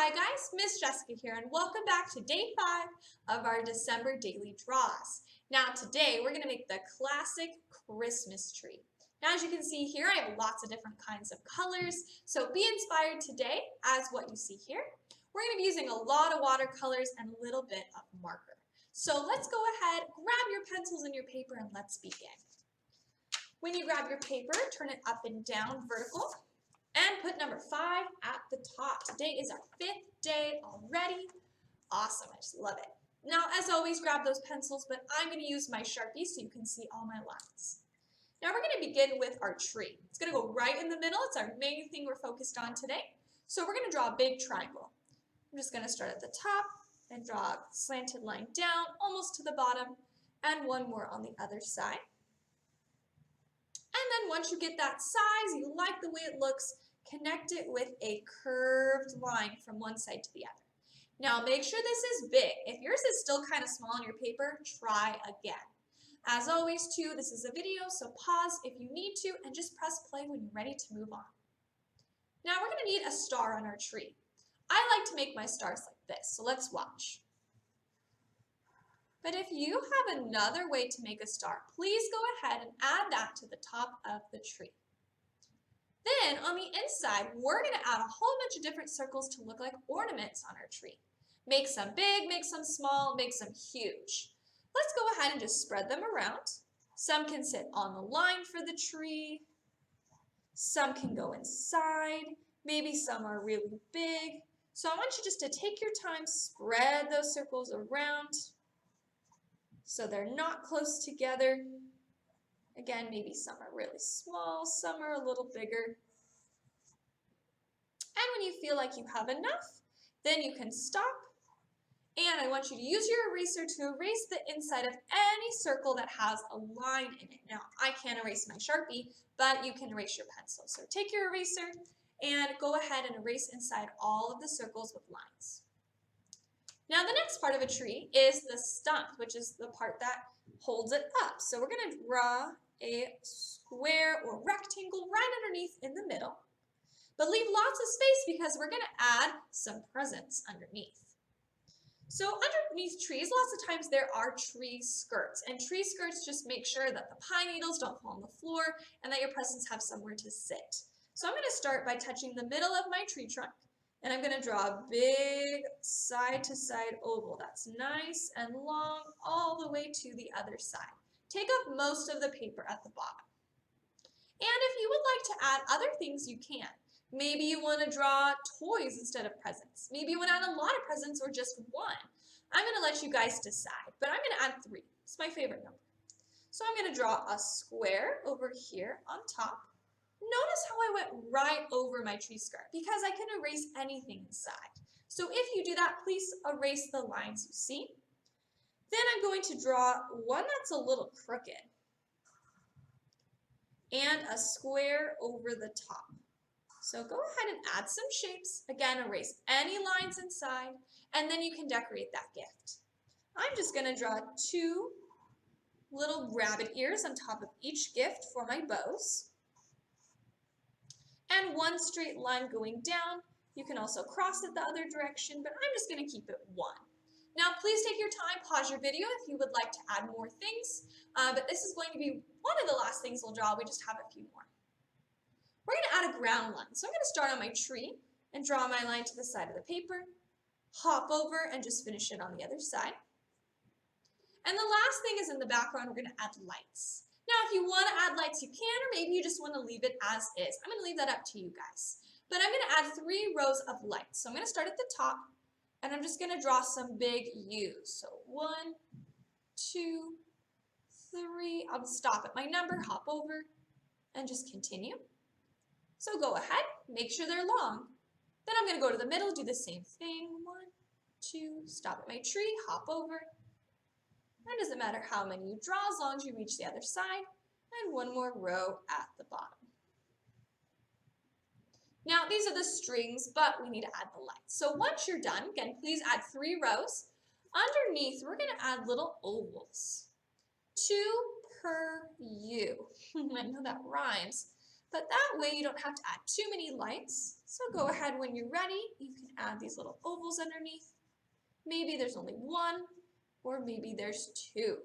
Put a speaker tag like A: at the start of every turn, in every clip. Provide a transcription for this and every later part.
A: Hi guys, Miss Jessica here, and welcome back to day 5 of our December daily draws. Now today we're going to make the classic Christmas tree. Now as you can see here, I have lots of different kinds of colors, so be inspired today as what you see here. We're going to be using a lot of watercolors and a little bit of marker. So let's go ahead, grab your pencils and your paper, and let's begin. When you grab your paper, turn it up and down vertical. And put number 5 at the top. Today is our 5th day already. Awesome, I just love it. Now, as always, grab those pencils, but I'm going to use my Sharpie so you can see all my lines. Now we're going to begin with our tree. It's going to go right in the middle. It's our main thing we're focused on today. So we're going to draw a big triangle. I'm just going to start at the top and draw a slanted line down almost to the bottom and one more on the other side. And then once you get that size, you like the way it looks, connect it with a curved line from one side to the other. Now make sure this is big. If yours is still kind of small on your paper, try again. As always too, this is a video, so pause if you need to and just press play when you're ready to move on. Now we're going to need a star on our tree. I like to make my stars like this, so let's watch. But if you have another way to make a star, please go ahead and add that to the top of the tree. Then on the inside, we're going to add a whole bunch of different circles to look like ornaments on our tree. Make some big, make some small, make some huge. Let's go ahead and just spread them around. Some can sit on the line for the tree. Some can go inside. Maybe some are really big. So I want you just to take your time, spread those circles around, so they're not close together. Again, maybe some are really small, some are a little bigger. And when you feel like you have enough, then you can stop. And I want you to use your eraser to erase the inside of any circle that has a line in it. Now, I can't erase my Sharpie, but you can erase your pencil. So take your eraser and go ahead and erase inside all of the circles with lines. Now the next part of a tree is the stump, which is the part that holds it up. So we're going to draw a square or rectangle right underneath in the middle, but leave lots of space because we're going to add some presents underneath. So underneath trees, lots of times there are tree skirts, and tree skirts just make sure that the pine needles don't fall on the floor and that your presents have somewhere to sit. So I'm going to start by touching the middle of my tree trunk. And I'm going to draw a big side-to-side oval that's nice and long all the way to the other side. Take up most of the paper at the bottom. And if you would like to add other things, you can. Maybe you want to draw toys instead of presents. Maybe you want to add a lot of presents or just one. I'm going to let you guys decide, but I'm going to add 3. It's my favorite number. So I'm going to draw a square over here on top. Notice how I went right over my tree skirt because I can erase anything inside. So if you do that, please erase the lines you see. Then I'm going to draw one that's a little crooked and a square over the top. So go ahead and add some shapes. Again, erase any lines inside, and then you can decorate that gift. I'm just going to draw 2 little rabbit ears on top of each gift for my bows. And one straight line going down. You can also cross it the other direction, but I'm just going to keep it 1. Now, please take your time, pause your video if you would like to add more things, but this is going to be one of the last things we'll draw. We just have a few more. We're going to add a ground line. So I'm going to start on my tree and draw my line to the side of the paper, hop over, and just finish it on the other side. And the last thing is in the background, we're going to add lights. Now, if you want to add lights, you can, or maybe you just want to leave it as is. I'm going to leave that up to you guys. But I'm going to add 3 rows of lights. So I'm going to start at the top, and I'm just going to draw some big U's. So 1, 2, 3. I'll stop at my number, hop over, and just continue. So go ahead, make sure they're long. Then I'm going to go to the middle, do the same thing. 1, 2, stop at my tree, hop over. It doesn't matter how many you draw as long as you reach the other side, and 1 more row at the bottom. Now these are the strings, but we need to add the lights. So once you're done, again, please add 3 rows. Underneath, we're going to add little ovals. 2 per U. I know that rhymes, but that way you don't have to add too many lights. So go ahead when you're ready, you can add these little ovals underneath. Maybe there's only one, or maybe there's two.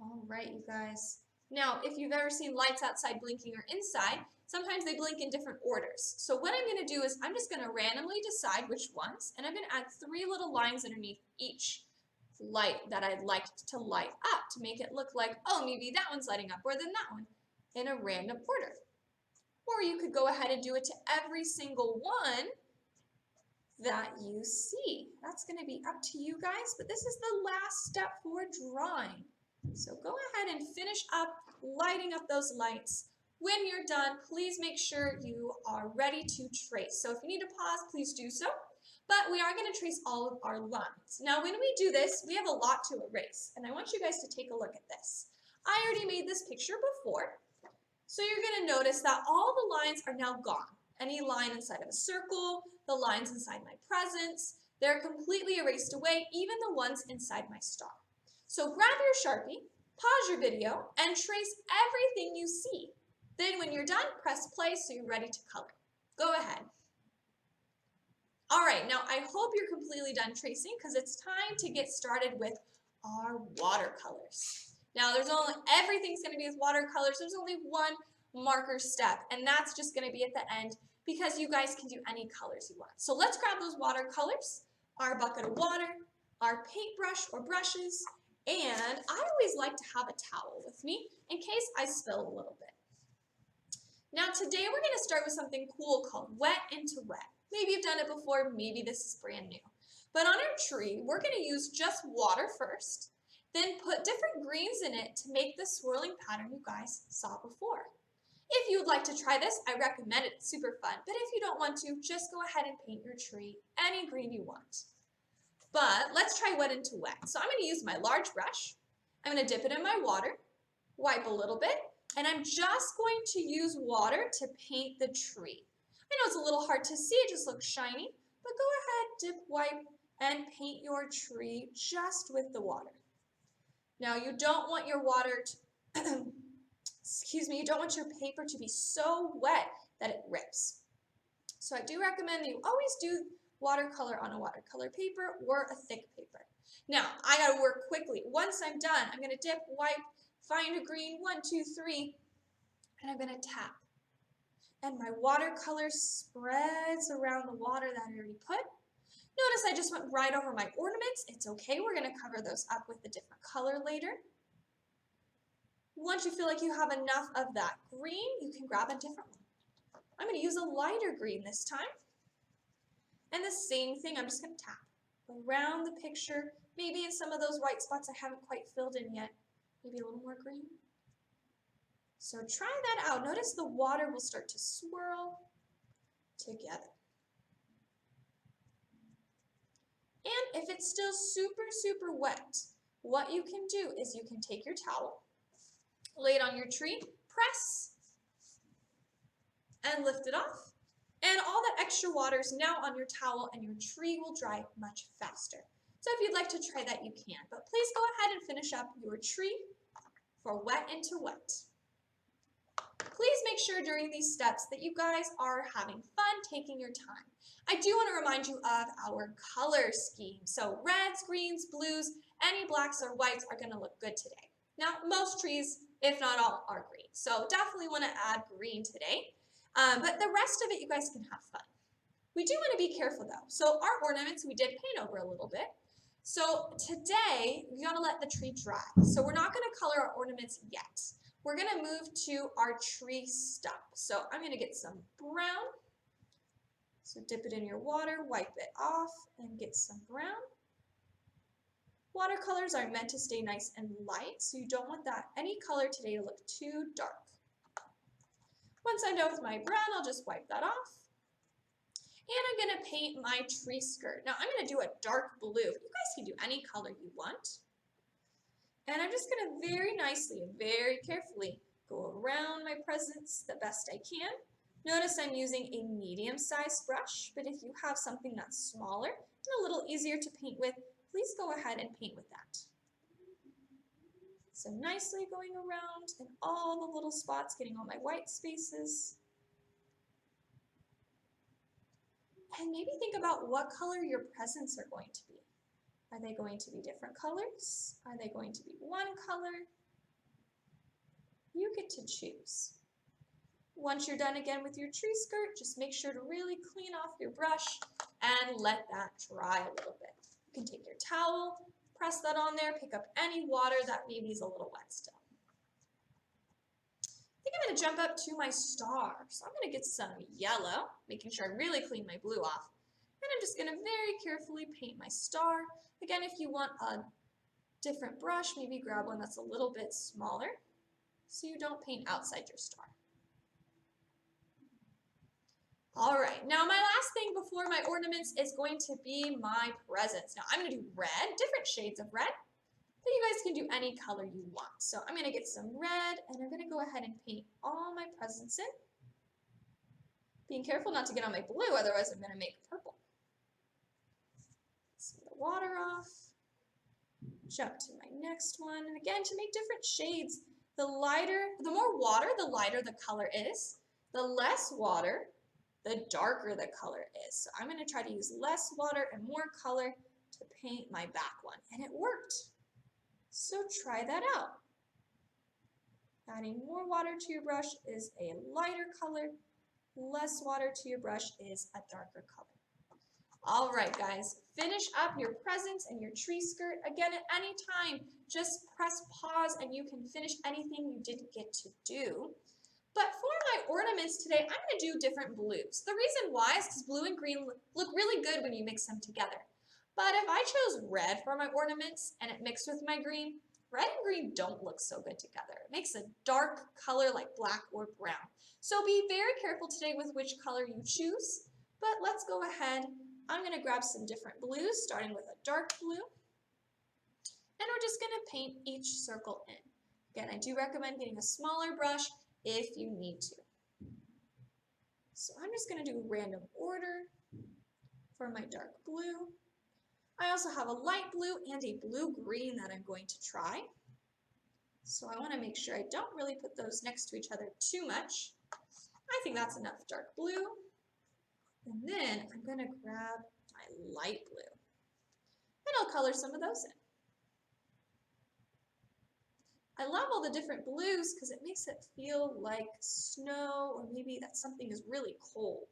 A: All right, you guys. Now, if you've ever seen lights outside blinking or inside, sometimes they blink in different orders. So what I'm going to do is I'm just going to randomly decide which ones, and I'm going to add 3 little lines underneath each light that I'd like to light up to make it look like, oh, maybe that one's lighting up, or then that one, in a random order. Or you could go ahead and do it to every single one that you see. That's going to be up to you guys, but this is the last step for drawing. So go ahead and finish up lighting up those lights. When you're done, please make sure you are ready to trace. So if you need to pause, please do so. But we are going to trace all of our lines. Now when we do this, we have a lot to erase, and I want you guys to take a look at this. I already made this picture before, so you're going to notice that all the lines are now gone. Any line inside of a circle, the lines inside my presents, they're completely erased away, even the ones inside my star. So grab your Sharpie, pause your video, and trace everything you see. Then when you're done, press play so you're ready to color. Go ahead. All right, now I hope you're completely done tracing because it's time to get started with our watercolors. Now everything's going to be with watercolors. There's only one marker step, and that's just going to be at the end because you guys can do any colors you want. So let's grab those watercolors, our bucket of water, our paintbrush or brushes, and I always like to have a towel with me in case I spill a little bit. Now today we're going to start with something cool called wet into wet. Maybe you've done it before, maybe this is brand new. But on our tree, we're going to use just water first, then put different greens in it to make the swirling pattern you guys saw before. If you would like to try this, I recommend it. It's super fun. But if you don't want to, just go ahead and paint your tree any green you want. But let's try wet into wet. So I'm going to use my large brush. I'm going to dip it in my water, wipe a little bit, and I'm just going to use water to paint the tree. I know it's a little hard to see, it just looks shiny, but go ahead, dip, wipe, and paint your tree just with the water. Now you don't want your water to, you don't want your paper to be so wet that it rips. So I do recommend that you always do watercolor on a watercolor paper or a thick paper. Now, I gotta work quickly. Once I'm done, I'm gonna dip, wipe, find a green, 1, 2, 3, and I'm gonna tap. And my watercolor spreads around the water that I already put. Notice I just went right over my ornaments. It's okay, we're gonna cover those up with a different color later. Once you feel like you have enough of that green, you can grab a different one. I'm gonna use a lighter green this time. And the same thing, I'm just going to tap around the picture, maybe in some of those white spots I haven't quite filled in yet, maybe a little more green. So try that out. Notice the water will start to swirl together. And if it's still super, super wet, what you can do is you can take your towel, lay it on your tree, press, and lift it off. And all that extra water is now on your towel and your tree will dry much faster. So if you'd like to try that, you can. But please go ahead and finish up your tree for wet into wet. Please make sure during these steps that you guys are having fun taking your time. I do want to remind you of our color scheme. So reds, greens, blues, any blacks or whites are going to look good today. Now, most trees, if not all, are green. So definitely want to add green today. But the rest of it, you guys can have fun. We do want to be careful though. So our ornaments, we did paint over a little bit. So today, we got to let the tree dry. So we're not going to color our ornaments yet. We're going to move to our tree stump. So I'm going to get some brown. So dip it in your water, wipe it off, and get some brown. Watercolors are meant to stay nice and light, so you don't want any color today to look too dark. Once I'm done with my brown, I'll just wipe that off. And I'm going to paint my tree skirt. Now, I'm going to do a dark blue. You guys can do any color you want. And I'm just going to very nicely and very carefully go around my presents the best I can. Notice I'm using a medium-sized brush, but if you have something that's smaller and a little easier to paint with, please go ahead and paint with that. So nicely going around in all the little spots, getting all my white spaces. And maybe think about what color your presents are going to be. Are they going to be different colors? Are they going to be one color? You get to choose. Once you're done again with your tree skirt, just make sure to really clean off your brush and let that dry a little bit. You can take your towel, press that on there, pick up any water that maybe is a little wet still. I think I'm going to jump up to my star. So I'm going to get some yellow, making sure I really clean my blue off. And I'm just going to very carefully paint my star. Again, if you want a different brush, maybe grab one that's a little bit smaller so you don't paint outside your star. All right, now my last thing before my ornaments is going to be my presents. Now I'm going to do red, different shades of red, but you guys can do any color you want. So I'm going to get some red and I'm going to go ahead and paint all my presents in. Being careful not to get on my blue, otherwise I'm going to make purple. Some of the water off. Jump to my next one. And again, to make different shades, the more water, the lighter the color is. The less water, the darker the color is. So I'm going to try to use less water and more color to paint my back one. And it worked. So try that out. Adding more water to your brush is a lighter color. Less water to your brush is a darker color. All right, guys, finish up your presents and your tree skirt. Again, at any time, just press pause and you can finish anything you didn't get to do. But for my ornaments today, I'm going to do different blues. The reason why is because blue and green look really good when you mix them together. But if I chose red for my ornaments and it mixed with my green, red and green don't look so good together. It makes a dark color like black or brown. So be very careful today with which color you choose. But let's go ahead. I'm going to grab some different blues, starting with a dark blue. And we're just going to paint each circle in. Again, I do recommend getting a smaller brush if you need to. So I'm just going to do random order for my dark blue. I also have a light blue and a blue-green that I'm going to try. So I want to make sure I don't really put those next to each other too much. I think that's enough dark blue. And then I'm going to grab my light blue. And I'll color some of those in. I love all the different blues because it makes it feel like snow or maybe that something is really cold.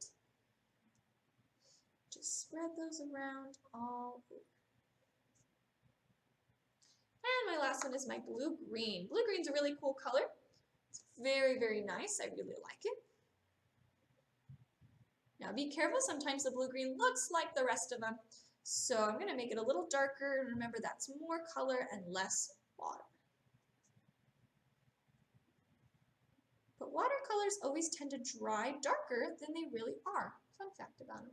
A: Just spread those around all over. And my last one is my blue-green. Blue-green's a really cool color. It's very, very nice. I really like it. Now be careful, sometimes the blue-green looks like the rest of them. So I'm going to make it a little darker. Remember, that's more color and less water. But watercolors always tend to dry darker than they really are. Fun fact about them.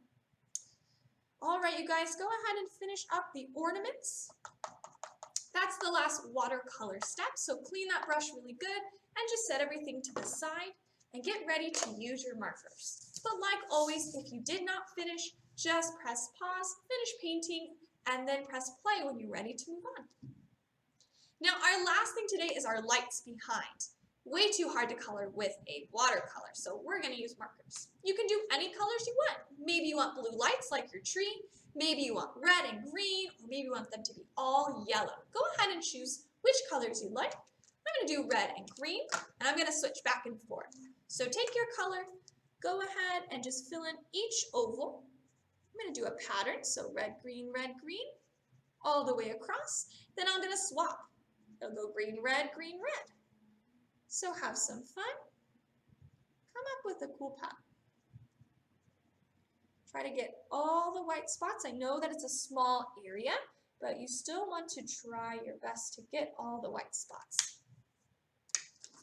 A: All right, you guys, go ahead and finish up the ornaments. That's the last watercolor step. So clean that brush really good and just set everything to the side and get ready to use your markers. But like always, if you did not finish, just press pause, finish painting, and then press play when you're ready to move on. Now, our last thing today is our lights behind. Way too hard to color with a watercolor, so we're going to use markers. You can do any colors you want. Maybe you want blue lights like your tree, maybe you want red and green, or maybe you want them to be all yellow. Go ahead and choose which colors you like. I'm going to do red and green, and I'm going to switch back and forth. So take your color, go ahead and just fill in each oval. I'm going to do a pattern, so red, green, all the way across. Then I'm going to swap. It'll go green, red, red. So have some fun. Come up with a cool pattern. Try to get all the white spots. I know that it's a small area, but you still want to try your best to get all the white spots.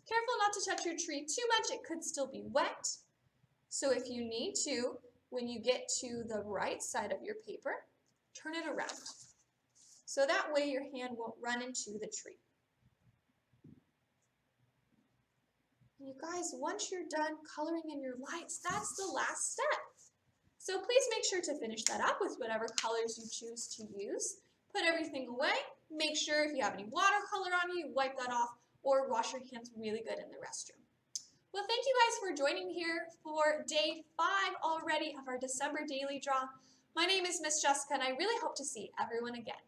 A: Careful not to touch your tree too much. It could still be wet. So if you need to, when you get to the right side of your paper, turn it around. So that way your hand won't run into the tree. You guys, once you're done coloring in your lights, that's the last step. So please make sure to finish that up with whatever colors you choose to use. Put everything away, Make sure if you have any watercolor on you, wipe that off or wash your hands really good in the restroom. Well, thank you guys for joining me here for day 5 already of our December daily draw. My name is Miss Jessica, and I really hope to see everyone again.